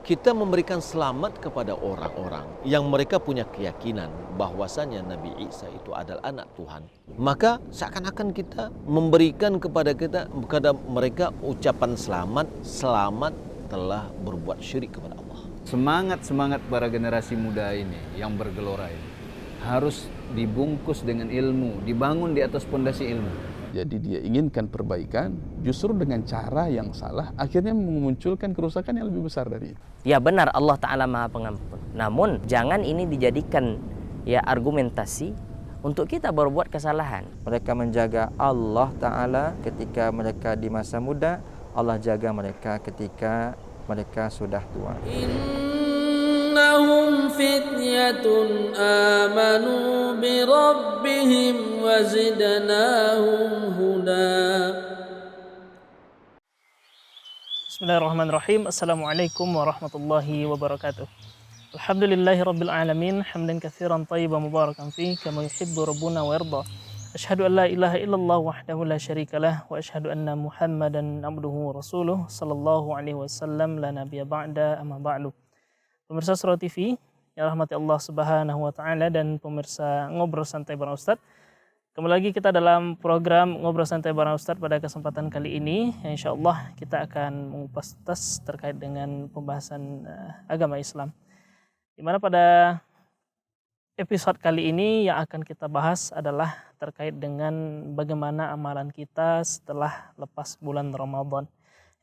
kita memberikan selamat kepada orang-orang yang mereka punya keyakinan bahwasanya Nabi Isa itu adalah anak Tuhan, maka seakan-akan kita memberikan kepada mereka ucapan selamat telah berbuat syirik kepada Allah. Semangat para generasi muda ini yang bergelora ini harus dibungkus dengan ilmu, dibangun di atas pondasi ilmu. Jadi dia inginkan perbaikan, justru dengan cara yang salah, akhirnya memunculkan kerusakan yang lebih besar dari itu. Ya benar, Allah Ta'ala Maha Pengampun. Namun jangan ini dijadikan argumentasi untuk kita berbuat kesalahan. Mereka menjaga Allah Ta'ala ketika mereka di masa muda, Allah jaga mereka ketika mereka sudah tua. Innahum fityatun amanu bi rabbihim wa zidnahum huda. Bismillahirrahmanirrahim. Assalamualaikum warahmatullahi wabarakatuh. Alhamdulillahi rabbil alamin, hamdan katsiran thayyiban mubarakan fihi kama yuhibbu rabbuna wa yarda. Asyhadu an la ilaha illallah wahdahu la syarikalah wa asyhadu anna Muhammadan abduhu wa rasuluh sallallahu alaihi wasallam la nabiyya ba'da amma ba'du. Pemirsa Surau TV yang rahmati Allah Subhanahu wa taala dan pemirsa Ngobrol Santai bareng Ustadz. Kembali lagi kita dalam program Ngobrol Santai bareng Ustadz pada kesempatan kali ini. Insyaallah kita akan mengupas tuntas terkait dengan pembahasan agama Islam. Di mana pada episode kali ini yang akan kita bahas adalah terkait dengan bagaimana amalan kita setelah lepas bulan Ramadan.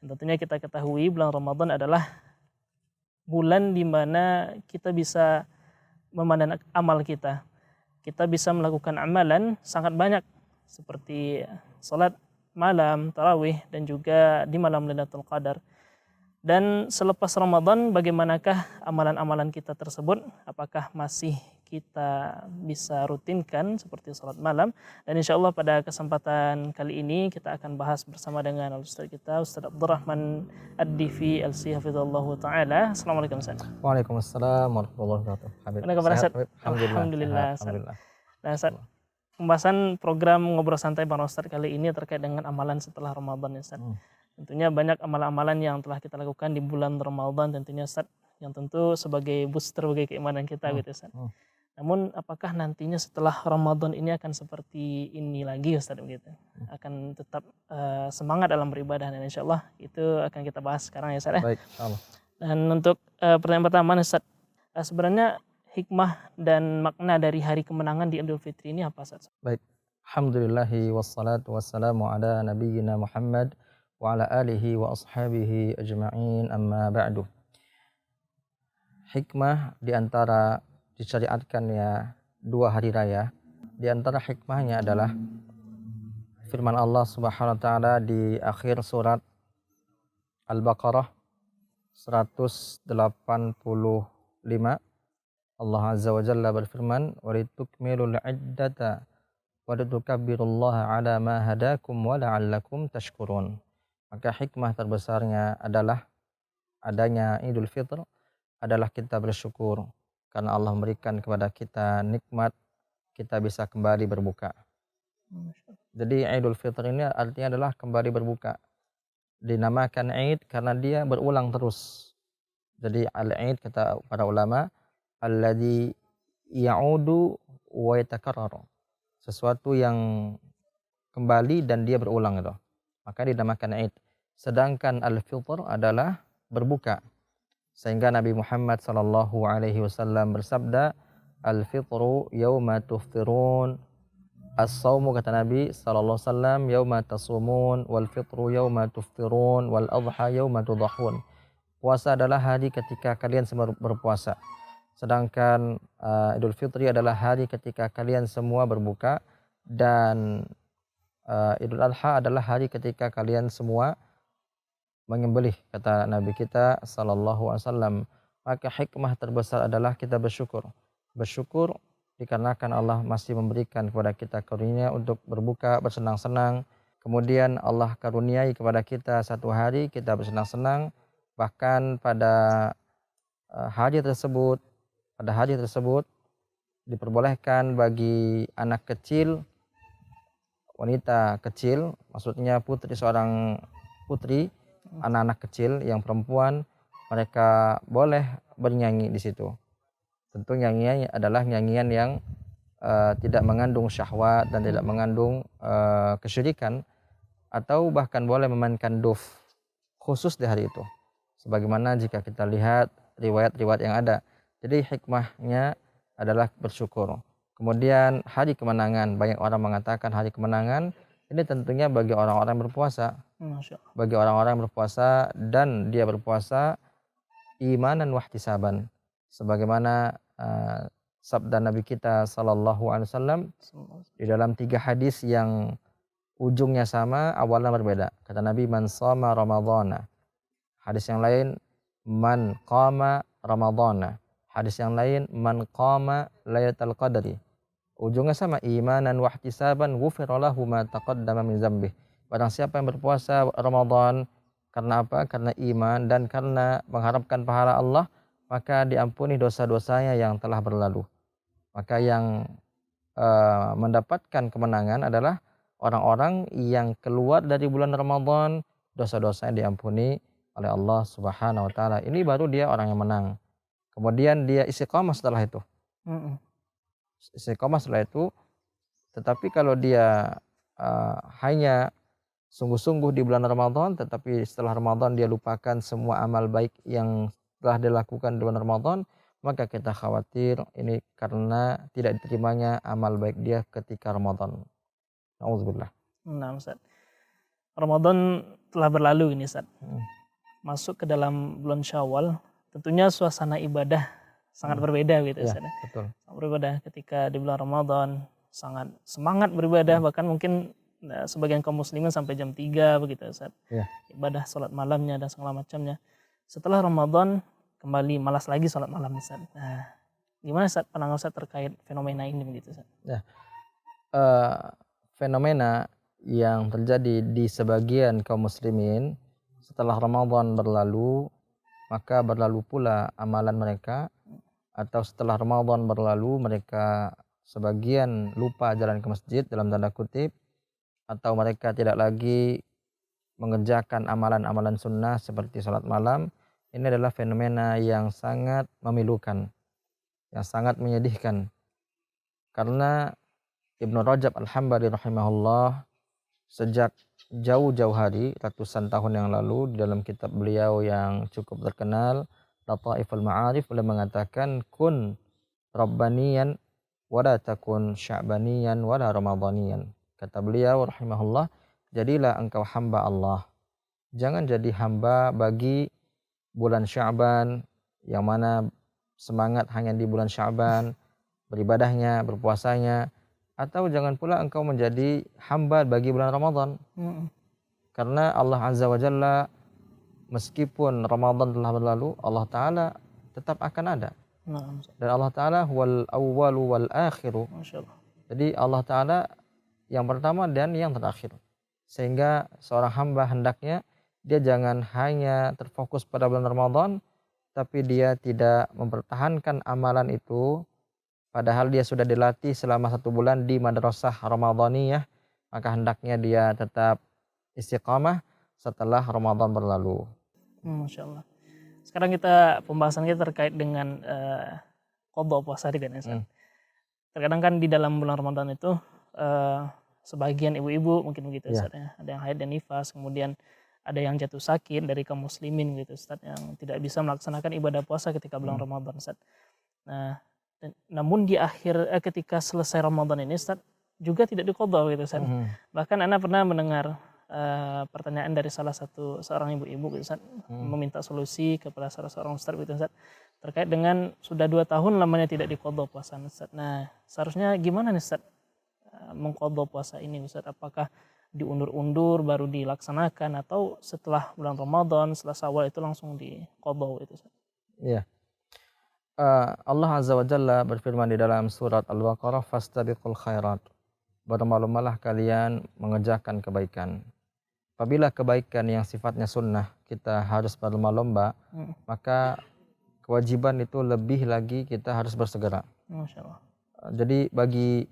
Dan tentunya kita ketahui bulan Ramadan adalah bulan di mana kita bisa memandang amal kita. Kita bisa melakukan amalan sangat banyak seperti salat malam, tarawih, dan juga di malam Lailatul Qadar. Dan selepas Ramadan bagaimanakah amalan-amalan kita tersebut? Apakah masih kita bisa rutinkan seperti salat malam? Dan insya Allah pada kesempatan kali ini kita akan bahas bersama dengan Ustaz kita, Ustaz Abdurrahman Ad-Divi LC Hafizallahu Ta'ala. Assalamualaikum Ustaz. Waalaikumsalam warahmatullahi wabarakatuh. Bagaimana kabar Ustaz? Alhamdulillah. Nah Ustaz, pembahasan program Ngobrol Santai bareng Ustaz kali ini terkait dengan amalan setelah Ramadan Ustaz. Tentunya banyak amalan-amalan yang telah kita lakukan di bulan Ramadan tentunya Ustaz, yang tentu sebagai booster bagi keimanan kita gitu Ustaz. Namun apakah nantinya setelah Ramadan ini akan seperti ini lagi Ustaz begitu? Akan tetap semangat dalam beribadah, dan insyaallah itu akan kita bahas sekarang ya Ustaz. Baik, Allah. Dan untuk pertanyaan pertama Ustaz, sebenarnya hikmah dan makna dari hari kemenangan di Idul Fitri ini apa Ustaz? Baik. Alhamdulillahi wassalatu wassalamu ala nabiyyina Muhammad wa ala alihi wa ashabihi ajma'in, amma ba'du. Hikmah diantara disyariatkannya dua hari raya, diantara hikmahnya adalah firman Allah Subhanahu wa taala di akhir surat Al-Baqarah 185. Allah Azza wa Jalla berfirman, wa litukmilul iddata wa litukabbirullaha ala ma hadakum wa la'allakum tashkurun. Maka hikmah terbesarnya adalah adanya Idul Fitr adalah kita bersyukur karena Allah memberikan kepada kita nikmat kita bisa kembali berbuka. Jadi Idul Fitr ini artinya adalah kembali berbuka. Dinamakan Id karena dia berulang terus. Jadi al-Id kata para ulama, alladzi ya'udu wa yatakarrar. Sesuatu yang kembali dan dia berulang itu. Maka dinamakan Id. Sedangkan al-fitr adalah berbuka. Sehingga Nabi Muhammad sallallahu alaihi wasallam bersabda, al-fitru yauma tuftirun, as-saumu kata Nabi sallallahu alaihi wasallam yauma tasumun, wal fitru yauma tuftirun, wal adha yauma tudhahun. Puasa adalah hari ketika kalian semua berpuasa. Sedangkan Idul Fitri adalah hari ketika kalian semua berbuka, dan Idul Adha adalah hari ketika kalian semua menyembelih kata Nabi kita sallallahu alaihi wasallam. Maka hikmah terbesar adalah kita bersyukur. Bersyukur dikarenakan Allah masih memberikan kepada kita karunia untuk berbuka bersenang-senang. Kemudian Allah karuniai kepada kita satu hari kita bersenang-senang. Bahkan pada hari tersebut diperbolehkan bagi anak kecil, wanita kecil, maksudnya putri, seorang putri, anak-anak kecil yang perempuan mereka boleh bernyanyi di situ. Tentu nyanyian adalah nyanyian yang tidak mengandung syahwat dan tidak mengandung kesyirikan, atau bahkan boleh memainkan duf khusus di hari itu. Sebagaimana jika kita lihat riwayat-riwayat yang ada. Jadi hikmahnya adalah bersyukur. Kemudian hari kemenangan, banyak orang mengatakan hari kemenangan ini tentunya bagi orang-orang berpuasa. Masya Allah. Bagi orang-orang berpuasa dan dia berpuasa imanan wahtisaban. Sebagaimana sabda Nabi kita sallallahu alaihi wasallam di dalam 3 hadis yang ujungnya sama, awalnya berbeda. Kata Nabi, man shoma ramadhana. Hadis yang lain, man qama ramadhana. Hadis yang lain, man qama lailatul qadri. Ujungnya sama, imanan wahtisaban ghufira lahu ma taqaddama min dzambih. Barang siapa yang berpuasa Ramadan karena apa? Karena iman dan karena mengharapkan pahala Allah, maka diampuni dosa-dosanya yang telah berlalu. Maka yang mendapatkan kemenangan adalah orang-orang yang keluar dari bulan Ramadan, dosa-dosanya diampuni oleh Allah Subhanahu wa taala. Ini baru dia orang yang menang. Kemudian dia istiqomah setelah itu. Istiqomah setelah itu. Tetapi kalau dia hanya sungguh-sungguh di bulan Ramadan, tetapi setelah Ramadan dia lupakan semua amal baik yang telah dilakukan di bulan Ramadan, maka kita khawatir ini karena tidak diterimanya amal baik dia ketika Ramadan. Nauzubillah. Nah, Ustaz. Ramadan telah berlalu ini, Ustaz. Masuk ke dalam bulan Syawal, tentunya suasana ibadah sangat berbeda gitu, Ustaz. Ya, betul. Sangat berbeda ketika di bulan Ramadan, sangat semangat beribadah, bahkan mungkin sebagian kaum muslimin sampai jam 3 begitu, Ustaz. Ya. Ibadah salat malamnya dan segala macamnya. Setelah Ramadan kembali malas lagi salat malam, Ustaz. Nah, gimana Ustaz pandangan Ustaz terkait fenomena ini begitu, Ustaz? Ya. Fenomena yang terjadi di sebagian kaum muslimin setelah Ramadan berlalu, maka berlalu pula amalan mereka, atau setelah Ramadan berlalu mereka sebagian lupa jalan ke masjid dalam tanda kutip, atau mereka tidak lagi mengerjakan amalan-amalan sunnah seperti salat malam. Ini adalah fenomena yang sangat memilukan, yang sangat menyedihkan. Karena Ibnu Rajab Al-Hambali rahimahullah sejak jauh-jauh hari, ratusan tahun yang lalu, di dalam kitab beliau yang cukup terkenal, Lataiful Ma'arif, beliau mengatakan, kun rabbaniyan wala takun sya'baniyan wala ramadhaniyan. Kata beliau rahimahullah, jadilah engkau hamba Allah. Jangan jadi hamba bagi bulan Sya'ban, yang mana semangat hanya di bulan Sya'ban, beribadahnya, berpuasanya. Atau jangan pula engkau menjadi hamba bagi bulan Ramadan. Karena Allah Azza wa Jalla, meskipun Ramadan telah berlalu, Allah Ta'ala tetap akan ada. Dan Allah Ta'ala huwal awwalu wal akhiru. Jadi Allah Ta'ala yang pertama dan yang terakhir. Sehingga seorang hamba hendaknya dia jangan hanya terfokus pada bulan Ramadan, tapi dia tidak mempertahankan amalan itu, padahal dia sudah dilatih selama 1 bulan di madrasah Ramadaniyah, maka hendaknya dia tetap istiqamah setelah Ramadan berlalu. Masya Allah. Sekarang kita pembahasan kita terkait dengan qadha puasa juga nih, Ustaz. Terkadang kan di dalam bulan Ramadan itu sebagian ibu-ibu mungkin begitu, Ustaz, ya. Ada yang haid dan nifas, kemudian ada yang jatuh sakit dari kaum muslimin gitu, Ustaz, yang tidak bisa melaksanakan ibadah puasa ketika bulan Ramadan, Ustaz. Nah, namun di akhir ketika selesai Ramadan ini, Ustaz, juga tidak diqadha gitu, Ustaz. Bahkan Ana pernah mendengar pertanyaan dari seorang ibu-ibu gitu, Ustaz, meminta solusi kepada salah seorang ustaz gitu, Ustaz, terkait dengan sudah 2 tahun lamanya tidak diqadha puasa, Ustaz. Nah, seharusnya gimana nih, Ustaz, mengqadha puasa ini, Ustaz? Apakah diundur-undur baru dilaksanakan, atau setelah bulan Ramadan, setelah Syawal itu langsung diqadha itu, Ustaz? Iya. Allah Azza wa Jalla berfirman di dalam surat Al-Baqarah, fastabiqul khairat. Berlomba-lombalah kalian mengerjakan kebaikan. Apabila kebaikan yang sifatnya sunnah kita harus berlomba-lomba, maka kewajiban itu lebih lagi kita harus bersegera. Masya Allah. Jadi bagi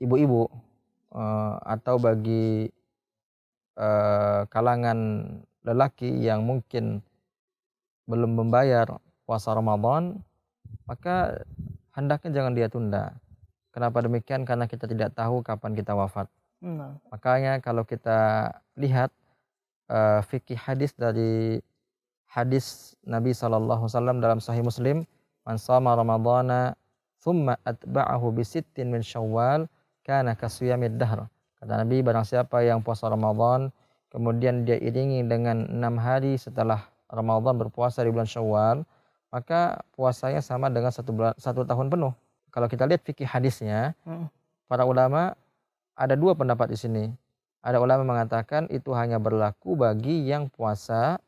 ibu-ibu atau bagi kalangan lelaki yang mungkin belum membayar puasa Ramadan, maka hendaknya jangan dia tunda. Kenapa demikian? Karena kita tidak tahu kapan kita wafat. Makanya kalau kita lihat fikih hadis dari hadis Nabi SAW dalam Sahih Muslim, man shama Ramadhana thumma atba'ahu bisittin min Syawal kana kasiyamid dahr. Kata Nabi, barang siapa yang puasa Ramadan kemudian dia iringi dengan 6 hari setelah Ramadan berpuasa di bulan Syawal, maka puasanya sama dengan 1 tahun penuh. Kalau kita lihat fikih hadisnya, para ulama ada 2 pendapat di sini. Ada ulama mengatakan itu hanya berlaku bagi yang puasa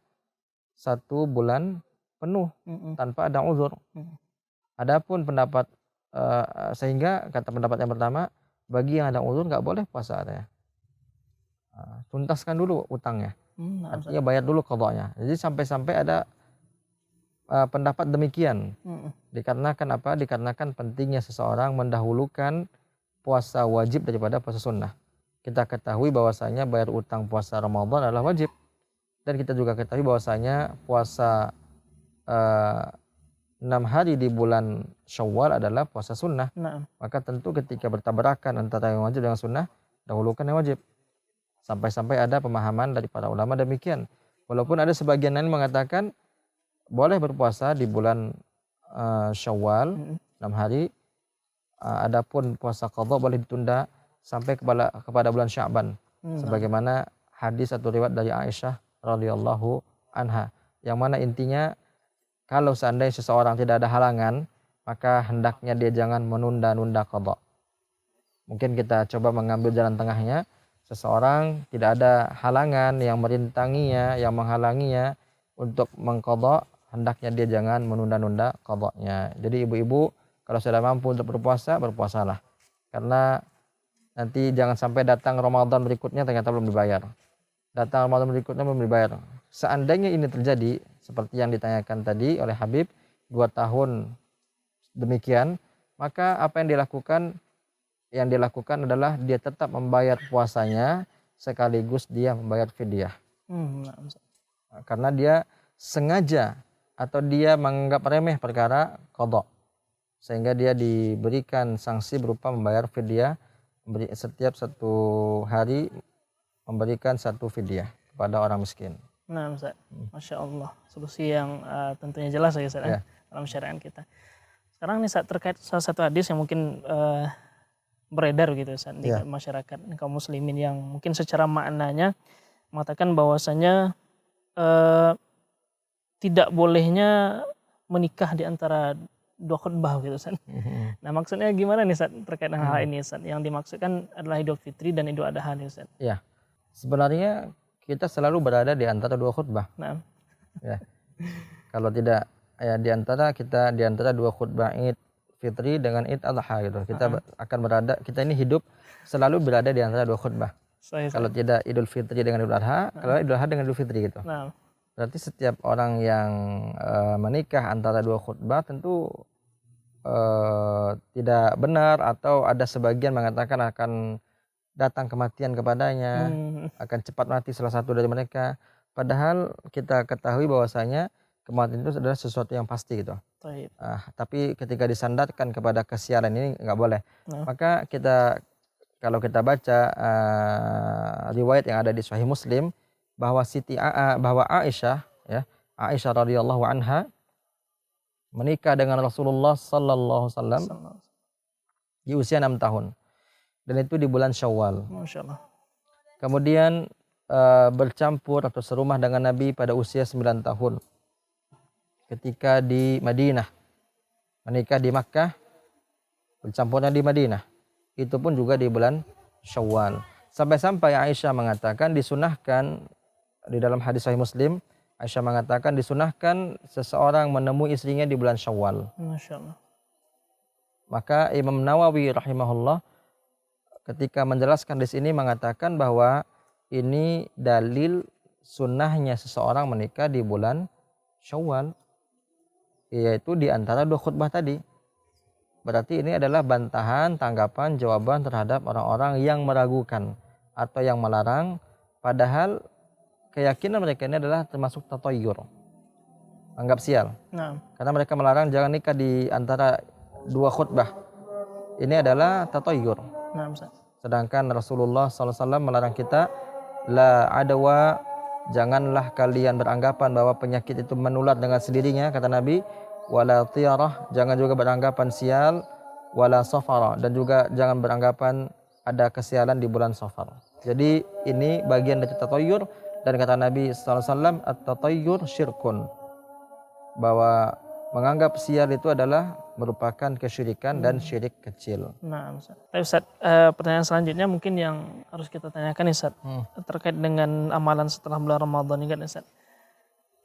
1 bulan penuh tanpa ada uzur. Adapun pendapat sehingga kata pendapat yang pertama, bagi yang ada uzur nggak boleh puasa ya. Tuntaskan dulu utangnya, artinya bayar dulu qadanya. Jadi sampai-sampai ada pendapat demikian. Dikarenakan apa? Dikarenakan pentingnya seseorang mendahulukan puasa wajib daripada puasa sunnah. Kita ketahui bahwasanya bayar utang puasa Ramadan adalah wajib, dan kita juga ketahui bahwasanya puasa 6 hari di bulan Syawal adalah puasa sunnah. Maka tentu ketika bertabrakan antara yang wajib dengan sunnah, dahulukan yang wajib. Sampai-sampai ada pemahaman dari para ulama demikian. Walaupun ada sebagian lain mengatakan boleh berpuasa di bulan Syawal 6 hari. Adapun puasa qadha boleh ditunda sampai kepada bulan Sya'ban. Sebagaimana hadis atau riwayat dari Aisyah radhiyallahu anha, yang mana intinya kalau seandainya seseorang tidak ada halangan, maka hendaknya dia jangan menunda-nunda qadha. Mungkin kita coba mengambil jalan tengahnya. Seseorang tidak ada halangan yang merintanginya, yang menghalanginya untuk mengqadha, hendaknya dia jangan menunda-nunda qadhanya. Jadi ibu-ibu kalau sudah mampu untuk berpuasa, berpuasalah. Karena nanti jangan sampai datang Ramadan berikutnya ternyata belum dibayar. Datang Ramadan berikutnya belum dibayar. Seandainya ini terjadi seperti yang ditanyakan tadi oleh Habib, 2 tahun demikian, maka apa yang dilakukan? Yang dilakukan adalah dia tetap membayar puasanya sekaligus dia membayar fidyah. Karena dia sengaja atau dia menganggap remeh perkara qadha, sehingga dia diberikan sanksi berupa membayar fidyah, setiap 1 hari memberikan 1 fidyah kepada orang miskin. Nah, Ustaz, Masya Allah, solusi yang tentunya jelas ya Ustaz, dalam syariat kita. Sekarang nih Ustaz, terkait salah satu hadis yang mungkin beredar gitu Ustaz, di masyarakat kaum muslimin, yang mungkin secara maknanya mengatakan bahwasanya tidak bolehnya menikah di antara 2 khutbah gitu Ustaz. Nah, maksudnya gimana nih Ustaz terkait dengan hal ini Ustaz? Yang dimaksudkan adalah Idul Fitri dan Idul Adha nih Ustaz. Ya. Sebenarnya kita selalu berada di antara 2 khutbah. Ya. Kalau tidak ya di antara 2 khutbah Id Fitri dengan Id Adha gitu. Kita akan berada, kita ini hidup selalu berada di antara 2 khutbah. Kalau tidak Idul Fitri dengan Idul Adha, kalau Idul Adha dengan Idul Fitri gitu. Berarti setiap orang yang menikah antara 2 khutbah tentu tidak benar, atau ada sebagian mengatakan akan datang kematian kepadanya, akan cepat mati salah satu dari mereka. Padahal kita ketahui bahwasanya kematian itu adalah sesuatu yang pasti gitu. Tapi ketika disandarkan kepada kesialan ini nggak boleh. Maka kalau kita baca riwayat yang ada di Sahih Muslim bahwa bahwa Aisyah, ya, Aisyah radhiyallahu anha menikah dengan Rasulullah sallallahu alaihi wasallam di usia 6 tahun, dan itu di bulan Syawal. Masya Allah. Kemudian bercampur atau serumah dengan Nabi pada usia 9 tahun ketika di Madinah. Menikah di Makkah, bercampurnya di Madinah, itu pun juga di bulan Syawal. Sampai-sampai Aisyah mengatakan disunahkan, di dalam hadis Sahih Muslim, Aisyah mengatakan disunahkan seseorang menemui istrinya di bulan Syawal. Masya Allah. Maka Imam Nawawi rahimahullah ketika menjelaskan di sini mengatakan bahwa ini dalil sunnahnya seseorang menikah di bulan Syawal, yaitu di antara 2 khutbah tadi. Berarti ini adalah bantahan, tanggapan, jawaban terhadap orang-orang yang meragukan atau yang melarang, padahal keyakinan mereka ini adalah termasuk tatayyur. anggap sial. Nah, Karena mereka melarang jangan nikah di antara dua khutbah. Ini adalah tatayyur. nah Ustaz. Sedangkan Rasulullah SAW melarang kita la adwa, janganlah kalian beranggapan bahwa penyakit itu menular dengan sendirinya, kata Nabi. Wala tiyarah, jangan juga beranggapan sial. Wala safara, dan juga jangan beranggapan ada kesialan di bulan Safar. Jadi ini bagian dari tatayyur, dan kata Nabi SAW, at-tatayyur syirkun, bahwa menganggap sial itu adalah merupakan kesyirikan dan syirik kecil. Nah, Ustaz. Tapi Ustaz, pertanyaan selanjutnya mungkin yang harus kita tanyakan nih Ustaz, terkait dengan amalan setelah bulan Ramadan ini kan Ustaz.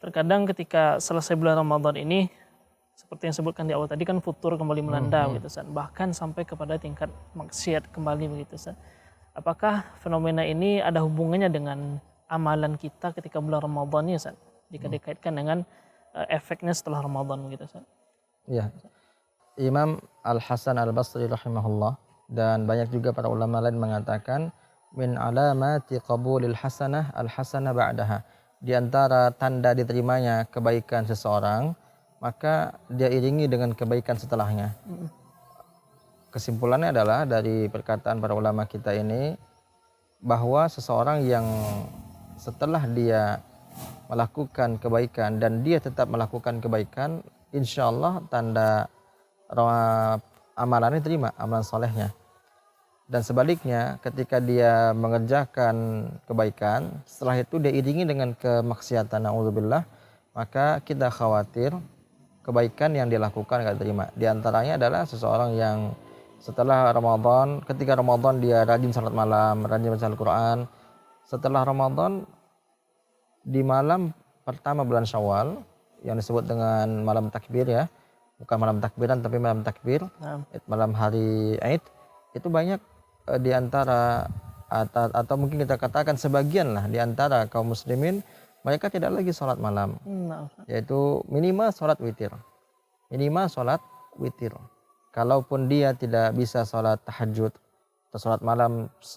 Terkadang ketika selesai bulan Ramadan ini, seperti yang disebutkan di awal tadi kan futur kembali melanda begitu Ustaz. Bahkan sampai kepada tingkat maksiat kembali begitu Ustaz. Apakah fenomena ini ada hubungannya dengan amalan kita ketika bulan Ramadan ini Ustaz? Jika dikaitkan dengan efeknya setelah Ramadan begitu Ustaz. Ya. Imam Al-Hasan Al-Basri rahimahullah dan banyak juga para ulama lain mengatakan min alamati qabulil hasanah al-hasanah ba'daha. Di antara tanda diterimanya kebaikan seseorang, maka dia iringi dengan kebaikan setelahnya. Kesimpulannya adalah dari perkataan para ulama kita ini, bahwa seseorang yang setelah dia melakukan kebaikan dan dia tetap melakukan kebaikan, insya Allah tanda amalannya terima, amalan solehnya. Dan sebaliknya, ketika dia mengerjakan kebaikan, setelah itu dia iringi dengan kemaksiatan, na'udzubillah, maka kita khawatir kebaikan yang dilakukan gak terima. Di antaranya adalah seseorang yang setelah Ramadan, ketika Ramadan dia rajin salat malam, rajin baca Al-Quran. Setelah Ramadan, di malam pertama bulan Syawal, yang disebut dengan malam takbir ya, bukan malam takbiran tapi malam takbir, malam hari Aid, itu banyak di antara atau mungkin kita katakan sebagian lah di antara kaum muslimin, mereka tidak lagi sholat malam, yaitu minimal sholat witir. Minimal sholat witir. Kalaupun dia tidak bisa sholat tahajud atau sholat malam 10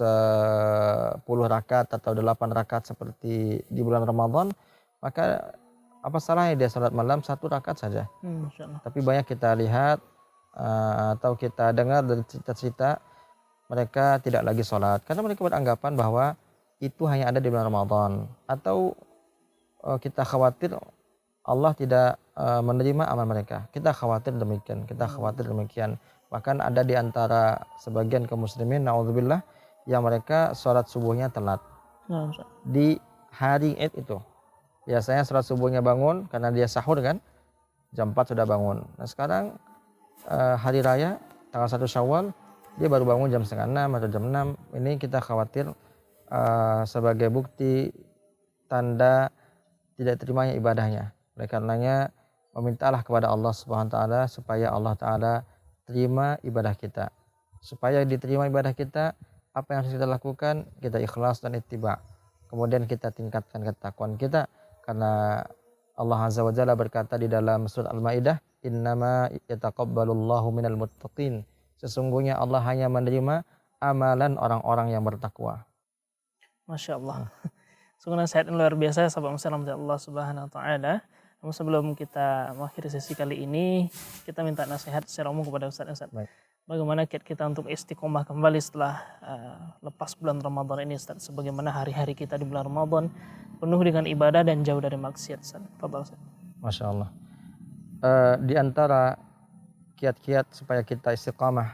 rakaat atau 8 rakaat seperti di bulan Ramadan, maka apa salahnya dia sholat malam 1 rakaat saja. Tapi banyak kita lihat atau kita dengar dari cerita-cerita, mereka tidak lagi sholat karena mereka beranggapan bahwa itu hanya ada di bulan Ramadan, atau kita khawatir Allah tidak menerima amal mereka. Kita khawatir demikian, Bahkan ada di antara sebagian kaum muslimin, na'udzubillah, yang mereka sholat subuhnya telat di hari Id itu. Biasanya sholat subuhnya bangun karena dia sahur kan, jam 4 sudah bangun. Nah sekarang hari raya tanggal 1 Syawal, dia baru bangun jam 5:30 atau jam 6. Ini kita khawatir sebagai bukti tanda tidak terimanya ibadahnya. Oleh karenanya memintalah kepada Allah Subhanahu wa taala supaya Allah taala terima ibadah kita. Supaya diterima ibadah kita, apa yang harus kita lakukan? Kita ikhlas dan ittiba. Kemudian kita tingkatkan ketakwaan kita, karena Allah Azza wa Jalla berkata di dalam surat Al-Maidah, "Innama yataqabbalullahu minal muttaqin." Sesungguhnya Allah hanya menerima amalan orang-orang yang bertakwa. Masya Allah. Sungguh nasihat yang luar biasa sahabat muslim Allah Subhanahu wa taala. Namun sebelum kita mengakhiri sesi kali ini, kita minta nasihat secara umum kepada Ustaz. Bagaimana kiat kita untuk istiqomah kembali setelah lepas bulan Ramadan ini Ustaz? Sebagaimana hari-hari kita di bulan Ramadan penuh dengan ibadah dan jauh dari maksiat Ustaz. Fadhal Ustaz. Masya Allah. Di antara kiat-kiat supaya kita istiqamah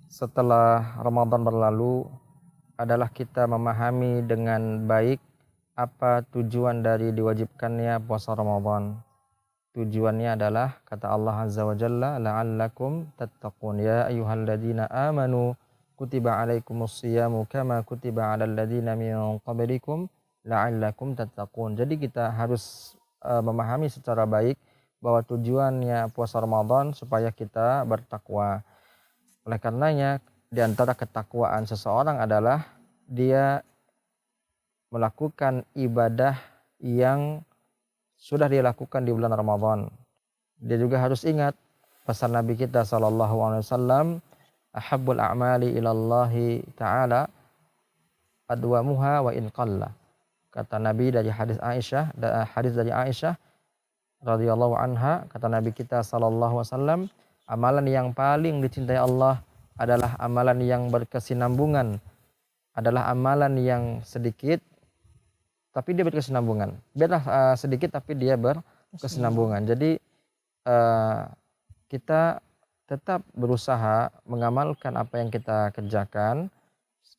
setelah Ramadan berlalu adalah kita memahami dengan baik apa tujuan dari diwajibkannya puasa Ramadan. Tujuannya adalah kata Allah Azza wa Jalla, la'allakum tattaqun. Ya ayyuhalladzina amanu kutiba alaikumusyiyamu kama kutiba alal ladzina min qablikum la'allakum tattaqun. Jadi kita harus memahami secara baik bahwa tujuannya puasa Ramadan supaya kita bertakwa. Oleh karenanya di antara ketakwaan seseorang adalah dia melakukan ibadah yang sudah dia lakukan di bulan Ramadan. Dia juga harus ingat pesan Nabi kita SAW, ahabbul a'mali ilallahi ta'ala adwamuha wa in qalla. Kata Nabi dari hadis dari Aisyah, radhiyallahu anha, kata Nabi kita sallallahu alaihi wasallam, amalan yang paling dicintai Allah adalah amalan yang berkesinambungan, adalah amalan yang sedikit tapi dia berkesinambungan. Biarlah sedikit tapi dia berkesinambungan. Jadi kita tetap berusaha mengamalkan apa yang kita kerjakan.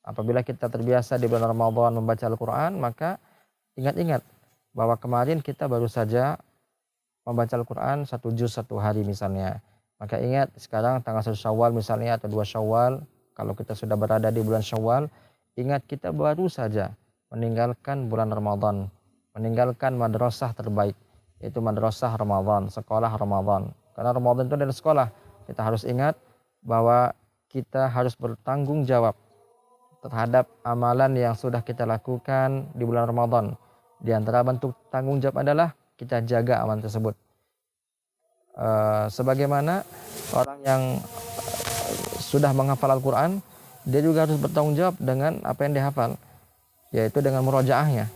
Apabila kita terbiasa di bulan Ramadan membaca Al-Quran, maka ingat-ingat bahwa kemarin kita baru saja membaca Al-Quran 1 juz 1 hari misalnya. Maka ingat sekarang tanggal 1 Syawal misalnya atau 2 Syawal, kalau kita sudah berada di bulan Syawal, ingat kita baru saja meninggalkan bulan Ramadan, meninggalkan madrasah terbaik, yaitu madrasah Ramadan, sekolah Ramadan. Karena Ramadan itu adalah sekolah. Kita harus ingat bahwa kita harus bertanggung jawab terhadap amalan yang sudah kita lakukan di bulan Ramadan. Di antara bentuk tanggung jawab adalah kita jaga amalan tersebut. Sebagaimana orang yang sudah menghafal Al-Quran, dia juga harus bertanggung jawab dengan apa yang dihafal, yaitu dengan murojaahnya.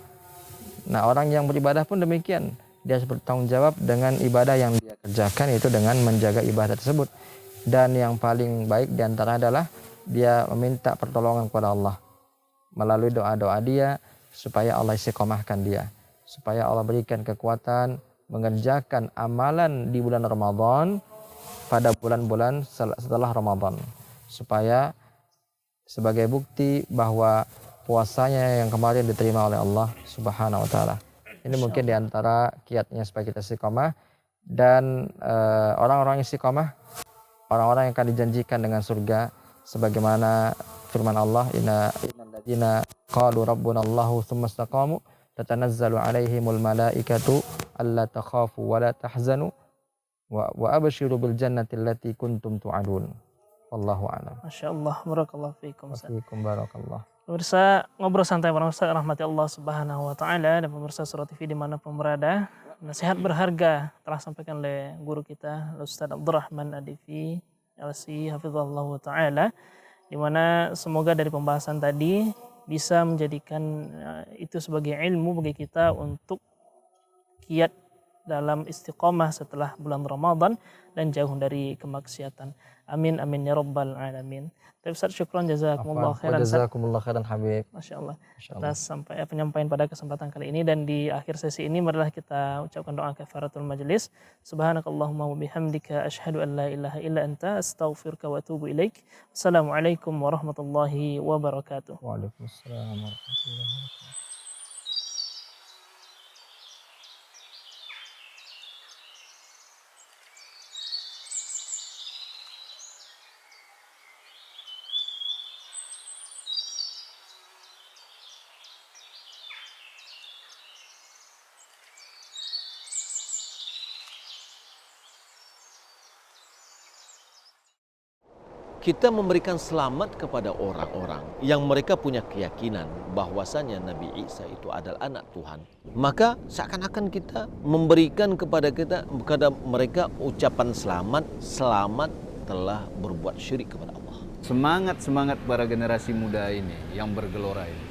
Nah, orang yang beribadah pun demikian. Dia harus bertanggung jawab dengan ibadah yang dia kerjakan, yaitu dengan menjaga ibadah tersebut. Dan yang paling baik diantara adalah dia meminta pertolongan kepada Allah melalui doa-doa dia, supaya Allah istiqomahkan dia, supaya Allah berikan kekuatan mengerjakan amalan di bulan Ramadan pada bulan-bulan setelah Ramadan, supaya sebagai bukti bahwa puasanya yang kemarin diterima oleh Allah Subhanahu wa taala. Ini mungkin diantara kiatnya supaya kita istiqomah. Dan orang-orang istiqomah, orang-orang yang akan dijanjikan dengan surga, sebagaimana firman Allah, innal ladzina qalu rabbuna Allahu tsumma istaqamu tatanazzalu alaihimul malaikatu alla takhafu wa la tahzanu wa abshiru bil jannati allati kuntum tu'adun. Wallahu a'lam. Masyaallah, barakallahu fiikum. Fiikum barakallah. Pemirsa ngobrol santai bareng Ustaz, rahmati Allah Subhanahu wa taala, dan pemirsa Surah TV dimanapun berada. Nasihat berharga telah sampaikan oleh guru kita Ustaz Abdurrahman Adifi LC hafizallahu taala, di mana semoga dari pembahasan tadi bisa menjadikan itu sebagai ilmu bagi kita untuk kiat dalam istiqomah setelah bulan Ramadan dan jauh dari kemaksiatan. Amin amin ya rabbal alamin. Ustaz, syukran jazakumullah khairan. Jazakumullah khairan Habib. Masya Allah. Atas penyampaian pada kesempatan kali ini, dan di akhir sesi ini marilah kita ucapkan doa kafaratul majlis. Subhanakallahumma wa bihamdika asyhadu an la ilaha illa anta astaghfiruka wa atubu ilaik. Assalamualaikum warahmatullahi wabarakatuh. Waalaikumsalam warahmatullahi wabarakatuh. Kita memberikan selamat kepada orang-orang yang mereka punya keyakinan bahwasanya Nabi Isa itu adalah anak Tuhan. Maka seakan-akan kita memberikan kepada mereka ucapan selamat telah berbuat syirik kepada Allah. Semangat para generasi muda ini yang bergelora ini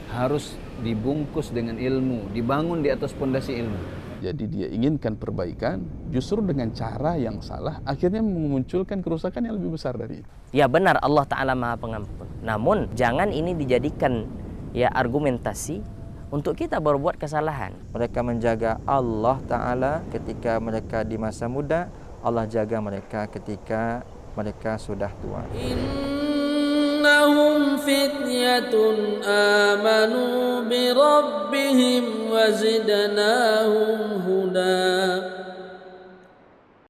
harus dibungkus dengan ilmu, dibangun di atas pondasi ilmu. Jadi dia inginkan perbaikan, justru dengan cara yang salah, akhirnya memunculkan kerusakan yang lebih besar dari itu. Ya benar, Allah Ta'ala Maha Pengampun. Namun jangan ini dijadikan argumentasi untuk kita berbuat kesalahan. Mereka menjaga Allah Ta'ala ketika mereka di masa muda, Allah jaga mereka ketika mereka sudah tua. إنهم فتية آمنوا بربهم وزدناهم هدى